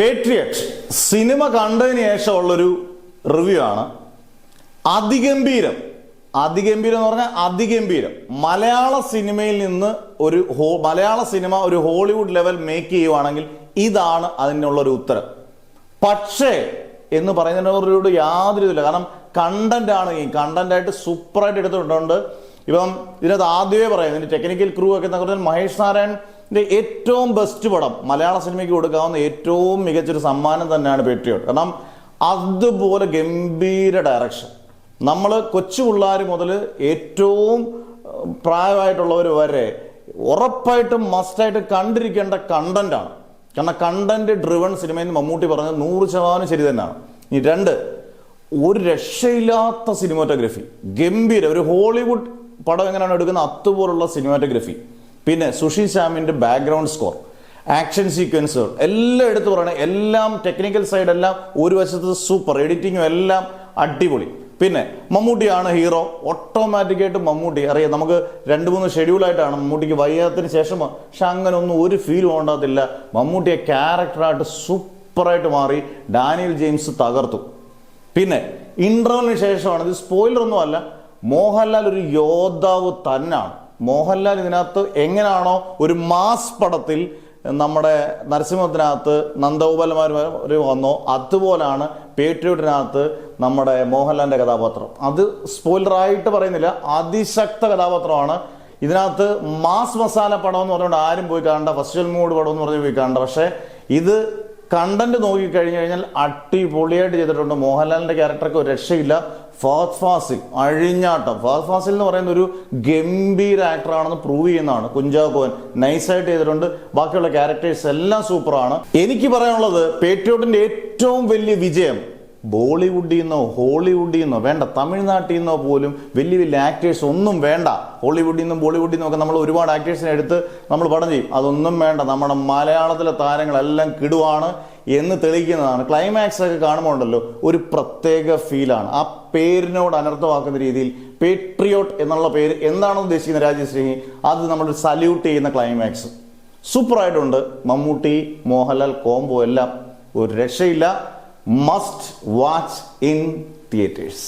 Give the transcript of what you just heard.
Patriot cinema കണ്ടതിന് ശേഷമുള്ളൊരു review ആണ്. അതിഗംഭീരം എന്ന് പറഞ്ഞാൽ അതിഗംഭീരം. മലയാള സിനിമയിൽ നിന്ന് മലയാള സിനിമ ഒരു ഹോളിവുഡ് ലെവൽ മേക്ക് ചെയ്യുവാണെങ്കിൽ ഇതാണ് അതിനുള്ളൊരു ഉത്തരം. പക്ഷേ എന്ന് പറയുന്നതിനോട് യാതൊരു ഇതില്ല. കാരണം കണ്ടന്റ് ആണ്. ഈ കണ്ടന്റായിട്ട് സൂപ്പറായിട്ട് എടുത്തിട്ടുണ്ട്. ഇപ്പം ഇതിനകത്ത് ആദ്യമേ പറയാം, ഇതിന്റെ ടെക്നിക്കൽ ക്രൂ ഒക്കെ എന്ന് പറഞ്ഞാൽ മഹേഷ് നാരായണന്റെ ഏറ്റവും ബെസ്റ്റ് പടം മലയാള സിനിമയ്ക്ക് കൊടുക്കാവുന്ന ഏറ്റവും മികച്ചൊരു സമ്മാനം തന്നെയാണ് പേട്രിയോട്ട്. കാരണം അതുപോലെ ഗംഭീര ഡയറക്ഷൻ. നമ്മൾ കൊച്ചു പിള്ളേർ മുതൽ ഏറ്റവും പ്രായമായിട്ടുള്ളവർ വരെ ഉറപ്പായിട്ടും മസ്റ്റായിട്ട് കണ്ടിരിക്കേണ്ട കണ്ടന്റാണ്. കാരണം കണ്ടന്റ് ഡ്രിവൺ സിനിമയിൽ മമ്മൂട്ടി പറഞ്ഞത് 100% ശരി തന്നെയാണ്. ഇനി രണ്ട്, ഒരു രക്ഷയില്ലാത്ത സിനിമാറ്റോഗ്രഫി, ഗംഭീര ഒരു ഹോളിവുഡ് പടം എങ്ങനെയാണ് എടുക്കുന്ന അതുപോലുള്ള സിനിമാറ്റോഗ്രഫി. പിന്നെ സുഷി ശ്യാമിന്റെ ബാക്ക്ഗ്രൗണ്ട് സ്കോർ, ആക്ഷൻ സീക്വൻസുകൾ എല്ലാം എടുത്തു പറയണേ. എല്ലാം ടെക്നിക്കൽ സൈഡ് എല്ലാം ഒരു വശത്ത് സൂപ്പർ, എഡിറ്റിങ്ങും എല്ലാം അടിപൊളി. പിന്നെ മമ്മൂട്ടിയാണ് ഹീറോ. ഓട്ടോമാറ്റിക്കായിട്ട് മമ്മൂട്ടി അറിയാം. നമുക്ക് 2-3 ഷെഡ്യൂളായിട്ടാണ് മമ്മൂട്ടിക്ക് വയ്യാത്തതിന് ശേഷം, പക്ഷെ അങ്ങനെ ഒന്നും ഒരു ഫീലും ഉണ്ടാകത്തില്ല. മമ്മൂട്ടിയെ ക്യാരക്ടറായിട്ട് സൂപ്പറായിട്ട് മാറി. ഡാനിയൽ ജെയിംസ് തകർത്തു. പിന്നെ ഇന്റർവെലിന് ശേഷമാണ്, ഇത് സ്പോയിലർ ഒന്നും അല്ല, മോഹൻലാൽ ഒരു യോദ്ധാവ് തന്നെയാണ്. മോഹൻലാൽ ഇതിനകത്ത് എങ്ങനെയാണോ ഒരു മാസ് പടത്തിൽ നമ്മുടെ നരസിംഹത്തിനകത്ത് നന്ദഗോപാലന്മാർ വന്നോ, അതുപോലാണ് പേട്രിയോട്ടിനകത്ത് നമ്മുടെ മോഹൻലാലിന്റെ കഥാപാത്രം. അത് സ്പോയിലറായിട്ട് പറയുന്നില്ല, അതിശക്ത കഥാപാത്രമാണ്. ഇതിനകത്ത് മാസ് മസാല പടം എന്ന് പറഞ്ഞുകൊണ്ട് ആരും പോയി കാണണ്ട, ഫസ്റ്റ് മൂഡ് പടം എന്ന് പറഞ്ഞ് പോയി കാണണ്ട. പക്ഷേ ഇത് കണ്ടന്റ് നോക്കിക്കഴിഞ്ഞു കഴിഞ്ഞാൽ അടിപൊളിയായിട്ട് ചെയ്തിട്ടുണ്ട്. മോഹൻലാലിന്റെ ക്യാരക്ടർക്ക് ഒരു രക്ഷയില്ല. ഫഹദ് ഫാസിൽ അഴിഞ്ഞാട്ടം. ഫഹദ് ഫാസിൽ എന്ന് പറയുന്ന ഒരു ഗംഭീര ആക്ടറാണെന്ന് പ്രൂവ് ചെയ്യുന്നതാണ്. കുഞ്ചാക്കോ കോൻ നൈസായിട്ട് ചെയ്തിട്ടുണ്ട്. ബാക്കിയുള്ള ക്യാരക്ടേഴ്സ് എല്ലാം സൂപ്പറാണ്. എനിക്ക് പറയാനുള്ളത്, പേട്രിയോട്ടിന്റെ ഏറ്റവും വലിയ വിജയം ബോളിവുഡിൽ നിന്നോ ഹോളിവുഡിൽ നിന്നോ വേണ്ട, തമിഴ്നാട്ടിൽ നിന്നോ പോലും വലിയ വലിയ ആക്ടേഴ്സ് ഒന്നും വേണ്ട. ഹോളിവുഡിൽ നിന്നും ബോളിവുഡിൽ നിന്നും ഒക്കെ നമ്മൾ ഒരുപാട് ആക്ടേഴ്സിനെ എടുത്ത് നമ്മൾ പടം ചെയ്യും. അതൊന്നും വേണ്ട. നമ്മുടെ മലയാളത്തിലെ താരങ്ങളെല്ലാം കിടുവാണ് എന്ന് തെളിയിക്കുന്നതാണ്. ക്ലൈമാക്സ് ഒക്കെ കാണുമ്പോൾ ഉണ്ടല്ലോ ഒരു പ്രത്യേക ഫീലാണ്. ആ പേരിനോട് അനർത്ഥമാക്കുന്ന രീതിയിൽ പേട്രിയോട്ട് എന്നുള്ള പേര് എന്താണെന്ന് ഉദ്ദേശിക്കുന്ന രാജശ്രീ, അത് നമ്മൾ സല്യൂട്ട് ചെയ്യുന്ന ക്ലൈമാക്സ് സൂപ്പറായിട്ടുണ്ട്. മമ്മൂട്ടി മോഹൻലാൽ കോംബോ എല്ലാം ഒരു രക്ഷയില്ല. Must watch in theaters.